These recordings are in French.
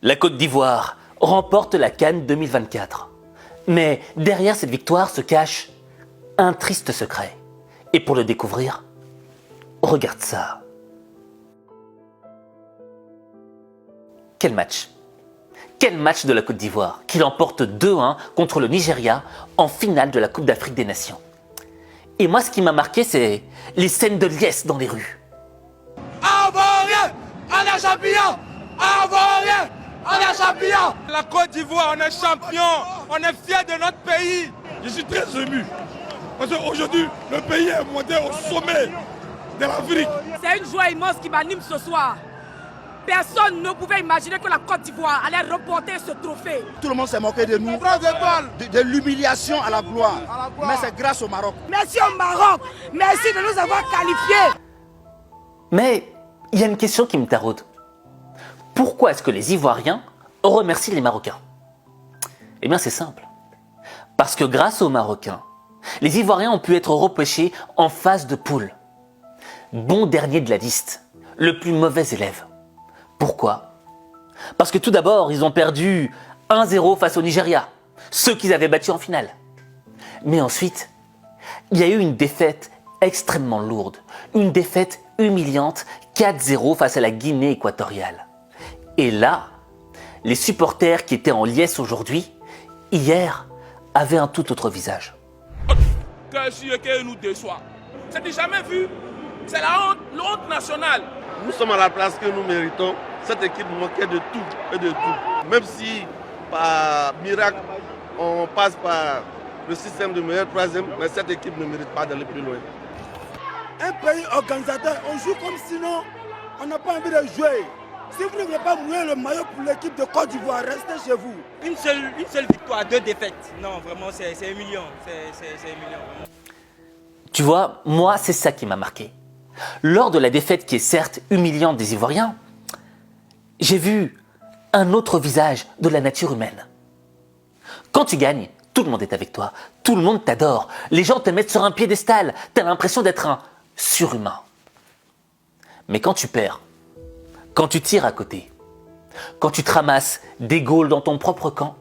La Côte d'Ivoire remporte la CAN 2024. Mais derrière cette victoire se cache un triste secret. Et pour le découvrir, regarde ça. Quel match! Quel match de la Côte d'Ivoire qui l'emporte 2-1 contre le Nigeria en finale de la Coupe d'Afrique des Nations. Et moi, ce qui m'a marqué, c'est les scènes de liesse dans les rues. Ivoirien, on est champion! Ivoirien, on est champion! La Côte d'Ivoire, on est champion! On est fiers de notre pays! Je suis très ému. Parce qu'aujourd'hui, le pays est monté au sommet de l'Afrique. C'est une joie immense qui m'anime ce soir. Personne ne pouvait imaginer que la Côte d'Ivoire allait remporter ce trophée. Tout le monde s'est moqué de nous, de l'humiliation à la gloire. Mais c'est grâce au Maroc. Merci au Maroc, merci de nous avoir qualifiés. Mais il y a une question qui me taraude. Pourquoi est-ce que les Ivoiriens remercient les Marocains? Eh bien c'est simple. Parce que grâce aux Marocains, les Ivoiriens ont pu être repêchés en phase de poule. Bon dernier de la liste, le plus mauvais élève. Pourquoi? Parce que tout d'abord, ils ont perdu 1-0 face au Nigeria, ceux qu'ils avaient battus en finale. Mais ensuite, il y a eu une défaite extrêmement lourde, une défaite humiliante, 4-0 face à la Guinée équatoriale. Et là, les supporters qui étaient en liesse aujourd'hui, hier, avaient un tout autre visage. Que nous déçoit. C'était jamais vu. C'est la honte nationale. Nous sommes à la place que nous méritons. Cette équipe manquait de tout et de tout. Même si par miracle, on passe par le système de meilleur troisième, mais cette équipe ne mérite pas d'aller plus loin. Un pays organisateur, on joue comme sinon on n'a pas envie de jouer. Si vous ne voulez pas mouiller le maillot pour l'équipe de Côte d'Ivoire, restez chez vous. Une seule victoire, 2 défaites. Non, vraiment, c'est humiliant. C'est humiliant, vraiment. Tu vois, moi, c'est ça qui m'a marqué. Lors de la défaite qui est certes humiliante des Ivoiriens, j'ai vu un autre visage de la nature humaine. Quand tu gagnes, tout le monde est avec toi, tout le monde t'adore, les gens te mettent sur un piédestal, t'as l'impression d'être un surhumain. Mais quand tu perds, quand tu tires à côté, quand tu te ramasses des Gaules dans ton propre camp,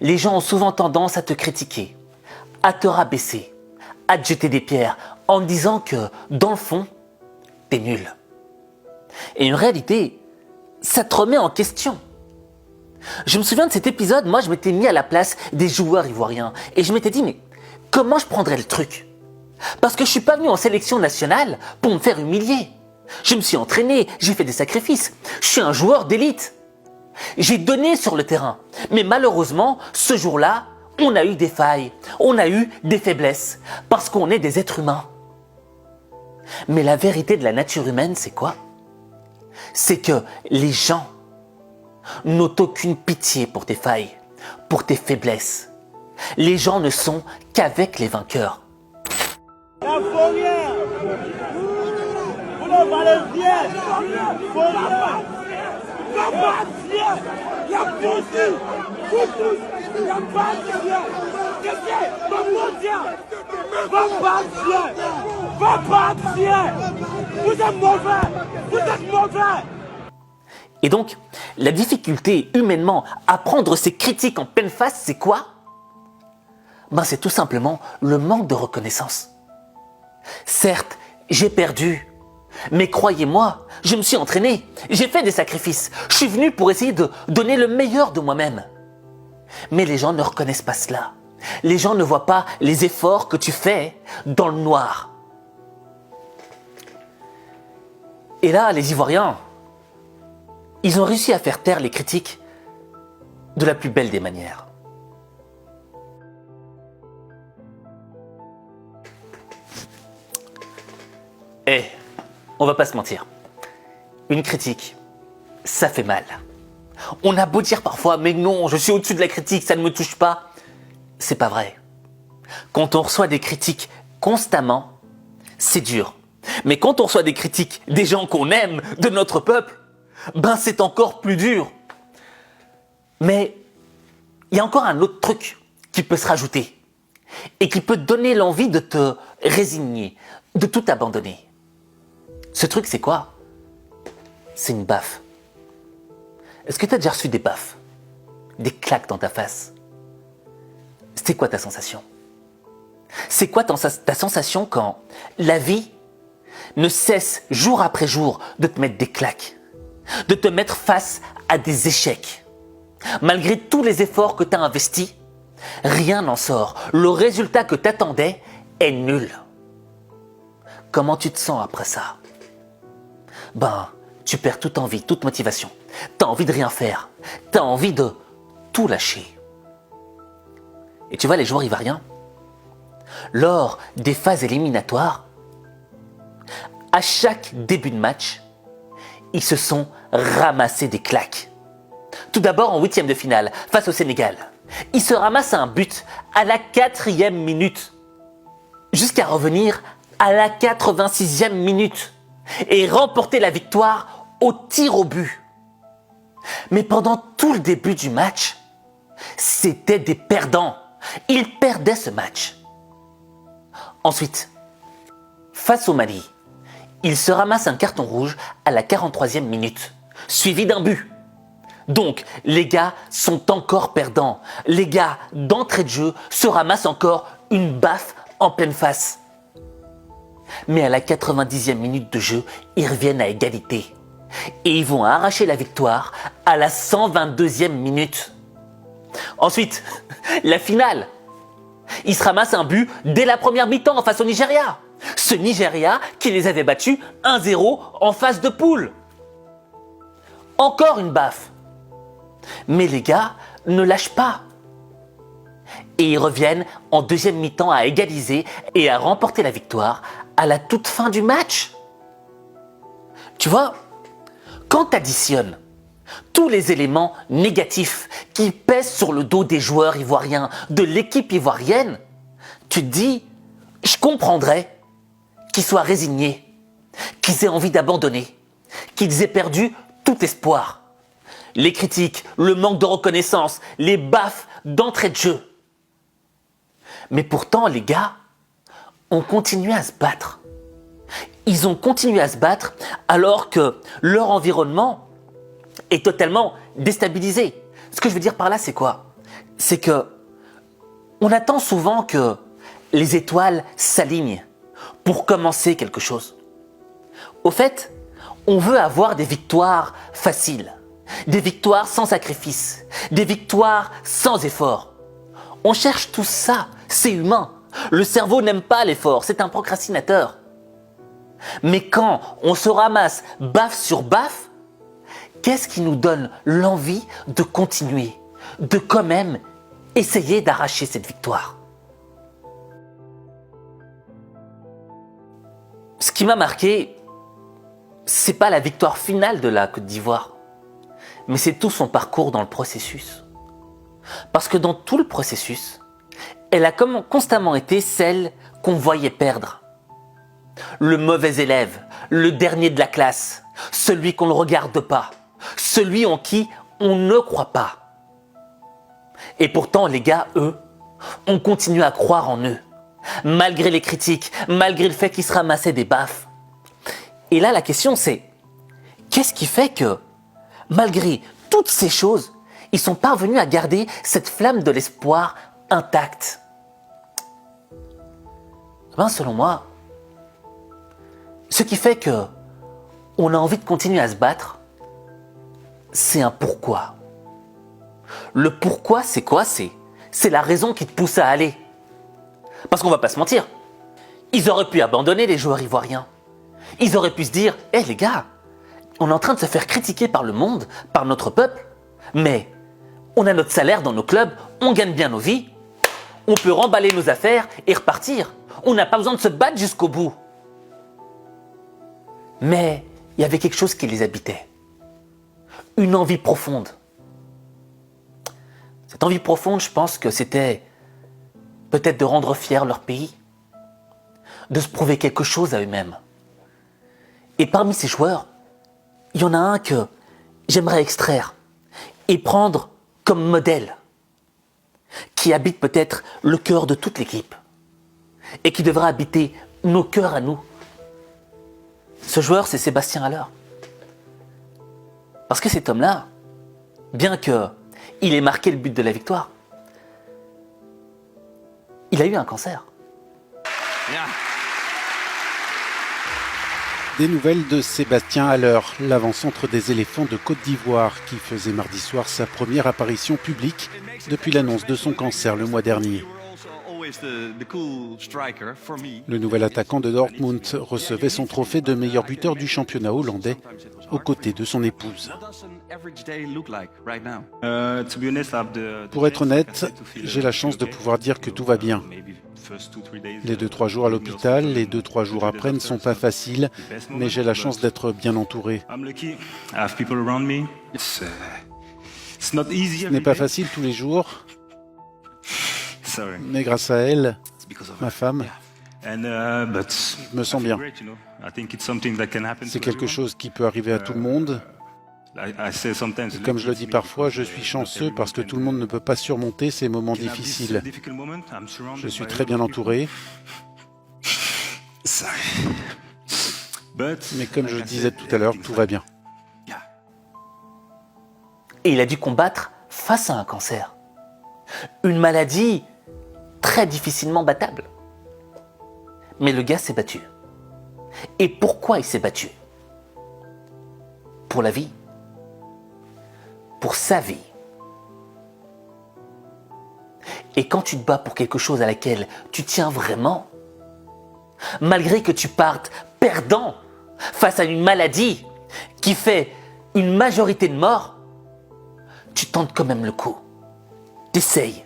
les gens ont souvent tendance à te critiquer, à te rabaisser, à te jeter des pierres en te disant que, dans le fond, t'es nul. Et en réalité, ça te remet en question. Je me souviens de cet épisode, moi je m'étais mis à la place des joueurs ivoiriens et je m'étais dit, mais comment je prendrais le truc? Parce que je suis pas venu en sélection nationale pour me faire humilier. Je me suis entraîné, j'ai fait des sacrifices. Je suis un joueur d'élite. J'ai donné sur le terrain. Mais malheureusement, ce jour-là, on a eu des failles, on a eu des faiblesses, parce qu'on est des êtres humains. Mais la vérité de la nature humaine, c'est quoi? C'est que les gens n'ont aucune pitié pour tes failles, pour tes faiblesses. Les gens ne sont qu'avec les vainqueurs. Et donc, la difficulté humainement à prendre ces critiques en pleine face, c'est quoi? C'est tout simplement le manque de reconnaissance. Certes, j'ai perdu, mais croyez-moi, je me suis entraîné, j'ai fait des sacrifices, je suis venu pour essayer de donner le meilleur de moi-même. Mais les gens ne reconnaissent pas cela. Les gens ne voient pas les efforts que tu fais dans le noir. Et là, les Ivoiriens, ils ont réussi à faire taire les critiques de la plus belle des manières. On va pas se mentir. Une critique, ça fait mal. On a beau dire parfois, mais non, je suis au-dessus de la critique, ça ne me touche pas. C'est pas vrai. Quand on reçoit des critiques constamment, c'est dur. Mais quand on reçoit des critiques des gens qu'on aime, de notre peuple, c'est encore plus dur. Mais il y a encore un autre truc qui peut se rajouter et qui peut te donner l'envie de te résigner, de tout abandonner. Ce truc, c'est quoi? C'est une baffe. Est-ce que tu as déjà reçu des baffes, des claques dans ta face? C'est quoi ta sensation? C'est quoi ta sensation quand la vie ne cesse jour après jour de te mettre des claques, de te mettre face à des échecs? Malgré tous les efforts que tu as investis, rien n'en sort. Le résultat que tu attendais est nul. Comment tu te sens après ça? Tu perds toute envie, toute motivation. Tu as envie de rien faire. Tu as envie de tout lâcher. Et tu vois, les joueurs ivoiriens, lors des phases éliminatoires, à chaque début de match, ils se sont ramassés des claques. Tout d'abord en huitième de finale, face au Sénégal. Ils se ramassent un but à la 4e minute, jusqu'à revenir à la 86e minute et remporter la victoire au tir au but. Mais pendant tout le début du match, c'était des perdants. Ils perdaient ce match. Ensuite, face au Mali, ils se ramassent un carton rouge à la 43e minute, suivi d'un but. Donc, les gars sont encore perdants. Les gars, d'entrée de jeu, se ramassent encore une baffe en pleine face. Mais à la 90e minute de jeu, ils reviennent à égalité. Et ils vont arracher la victoire à la 122e minute. Ensuite, la finale. Ils se ramassent un but dès la première mi-temps face au Nigeria. Ce Nigeria qui les avait battus 1-0 en phase de poule. Encore une baffe. Mais les gars ne lâchent pas. Et ils reviennent en deuxième mi-temps à égaliser et à remporter la victoire à la toute fin du match. Tu vois, quand tu additionnes tous les éléments négatifs qui pèsent sur le dos des joueurs ivoiriens, de l'équipe ivoirienne, tu te dis, je comprendrais qu'ils soient résignés, qu'ils aient envie d'abandonner, qu'ils aient perdu tout espoir. Les critiques, le manque de reconnaissance, les baffes d'entrée de jeu. Mais pourtant, les gars ont continué à se battre. Ils ont continué à se battre alors que leur environnement est totalement déstabilisé. Ce que je veux dire par là, c'est quoi? C'est que on attend souvent que les étoiles s'alignent pour commencer quelque chose. Au fait, on veut avoir des victoires faciles, des victoires sans sacrifice, des victoires sans effort. On cherche tout ça, c'est humain. Le cerveau n'aime pas l'effort, c'est un procrastinateur. Mais quand on se ramasse baffe sur baffe, qu'est-ce qui nous donne l'envie de continuer, de quand même essayer d'arracher cette victoire? Ce qui m'a marqué, c'est pas la victoire finale de la Côte d'Ivoire, mais c'est tout son parcours dans le processus. Parce que dans tout le processus, elle a constamment été celle qu'on voyait perdre. Le mauvais élève, le dernier de la classe, celui qu'on ne regarde pas, celui en qui on ne croit pas. Et pourtant, les gars, eux, ont continué à croire en eux, malgré les critiques, malgré le fait qu'ils se ramassaient des baffes. Et là, la question c'est, qu'est-ce qui fait que, malgré toutes ces choses, ils sont parvenus à garder cette flamme de l'espoir intacte? Selon moi, ce qui fait que on a envie de continuer à se battre, c'est un pourquoi. Le pourquoi, c'est quoi? C'est la raison qui te pousse à aller. Parce qu'on va pas se mentir, ils auraient pu abandonner les joueurs ivoiriens. Ils auraient pu se dire, hé les gars, on est en train de se faire critiquer par le monde, par notre peuple, mais on a notre salaire dans nos clubs, on gagne bien nos vies, on peut remballer nos affaires et repartir. On n'a pas besoin de se battre jusqu'au bout. Mais il y avait quelque chose qui les habitait. Une envie profonde. Cette envie profonde, je pense que c'était peut-être de rendre fier leur pays, de se prouver quelque chose à eux-mêmes. Et parmi ces joueurs, il y en a un que j'aimerais extraire et prendre comme modèle, qui habite peut-être le cœur de toute l'équipe et qui devra habiter nos cœurs à nous. Ce joueur, c'est Sébastien Haller. Parce que cet homme-là, bien qu'il ait marqué le but de la victoire, il a eu un cancer. Des nouvelles de Sébastien Haller, l'avant-centre des éléphants de Côte d'Ivoire, qui faisait mardi soir sa première apparition publique depuis l'annonce de son cancer le mois dernier. Le nouvel attaquant de Dortmund recevait son trophée de meilleur buteur du championnat hollandais aux côtés de son épouse. Pour être honnête, j'ai la chance de pouvoir dire que tout va bien. Les 2-3 jours à l'hôpital, les 2-3 jours après ne sont pas faciles, mais j'ai la chance d'être bien entouré. Ce n'est pas facile tous les jours, mais grâce à elle, ma femme, je me sens bien. C'est quelque chose qui peut arriver à tout le monde. Et comme je le dis parfois, je suis chanceux parce que tout le monde ne peut pas surmonter ces moments difficiles. Je suis très bien entouré. Mais comme je le disais tout à l'heure, tout va bien. Et il a dû combattre face à un cancer. Une maladie très difficilement battable. Mais le gars s'est battu. Et pourquoi il s'est battu? Pour la vie. Pour sa vie. Et quand tu te bats pour quelque chose à laquelle tu tiens vraiment, malgré que tu partes perdant face à une maladie qui fait une majorité de morts, tu tentes quand même le coup. T'essayes.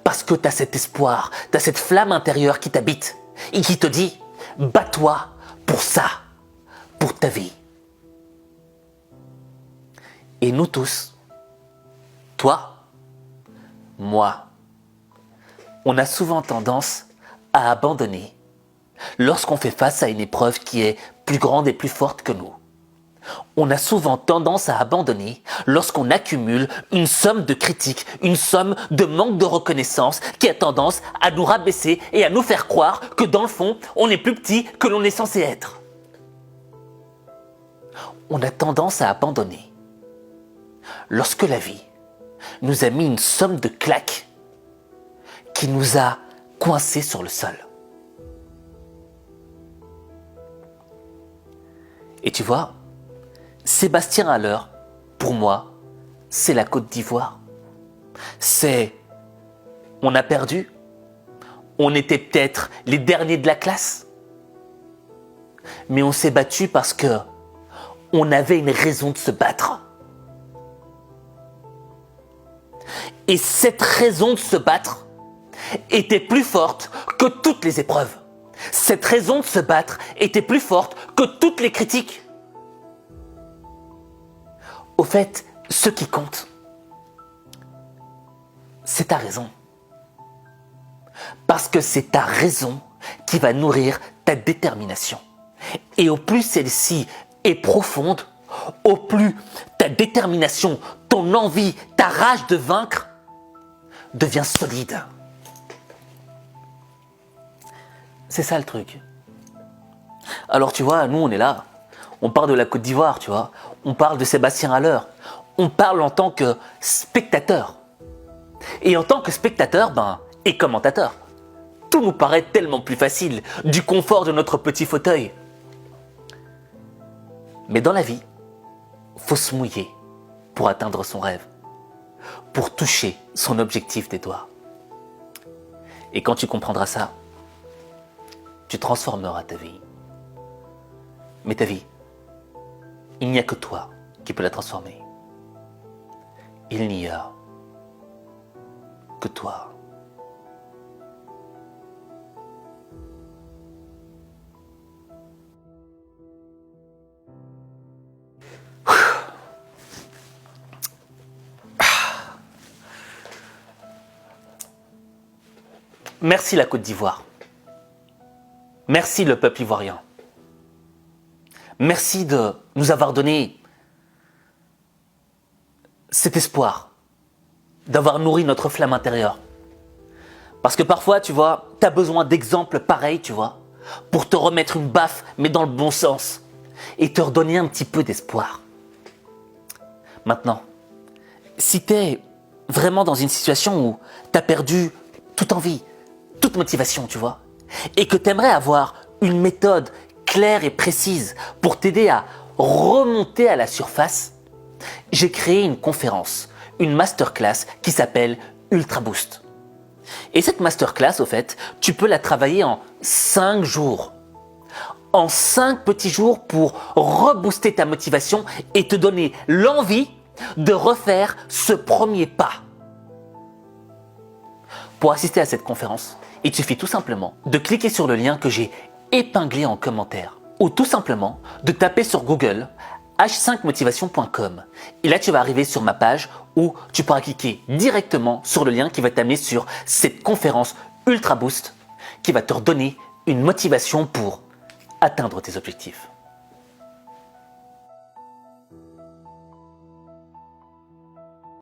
Parce que tu as cet espoir, tu as cette flamme intérieure qui t'habite et qui te dit « bats-toi pour ça, pour ta vie ». Et nous tous, toi, moi, on a souvent tendance à abandonner lorsqu'on fait face à une épreuve qui est plus grande et plus forte que nous. On a souvent tendance à abandonner lorsqu'on accumule une somme de critiques, une somme de manque de reconnaissance qui a tendance à nous rabaisser et à nous faire croire que dans le fond, on est plus petit que l'on est censé être. On a tendance à abandonner lorsque la vie nous a mis une somme de claques qui nous a coincés sur le sol. Et tu vois, Sébastien Haller, pour moi, c'est la Côte d'Ivoire. On a perdu, on était peut-être les derniers de la classe, mais on s'est battu parce que on avait une raison de se battre. Et cette raison de se battre était plus forte que toutes les épreuves. Cette raison de se battre était plus forte que toutes les critiques. Au fait, ce qui compte, c'est ta raison. Parce que c'est ta raison qui va nourrir ta détermination. Et au plus celle-ci est profonde, au plus ta détermination, ton envie, ta rage de vaincre devient solide. C'est ça le truc. Alors tu vois, nous on est là, on parle de la Côte d'Ivoire, tu vois, on parle de Sébastien Haller, on parle en tant que spectateur. Et en tant que spectateur, et commentateur, tout nous paraît tellement plus facile, du confort de notre petit fauteuil. Mais dans la vie, faut se mouiller pour atteindre son rêve, pour toucher son objectif des doigts. Et quand tu comprendras ça, tu transformeras ta vie. Mais ta vie, il n'y a que toi qui peux la transformer. Il n'y a que toi. Merci la Côte d'Ivoire. Merci le peuple ivoirien. Merci de nous avoir donné cet espoir, d'avoir nourri notre flamme intérieure. Parce que parfois, tu vois, tu as besoin d'exemples pareils, tu vois, pour te remettre une baffe, mais dans le bon sens, et te redonner un petit peu d'espoir. Maintenant, si tu es vraiment dans une situation où tu as perdu toute envie, toute motivation, tu vois, et que tu aimerais avoir une méthode claire et précise pour t'aider à remonter à la surface, j'ai créé une conférence, une masterclass qui s'appelle Ultra Boost. Et cette masterclass, au fait, tu peux la travailler en 5 jours. En 5 petits jours pour rebooster ta motivation et te donner l'envie de refaire ce premier pas. Pour assister à cette conférence, il suffit tout simplement de cliquer sur le lien que j'ai épinglé en commentaire ou tout simplement de taper sur Google h5motivation.com et là tu vas arriver sur ma page où tu pourras cliquer directement sur le lien qui va t'amener sur cette conférence Ultra Boost qui va te redonner une motivation pour atteindre tes objectifs.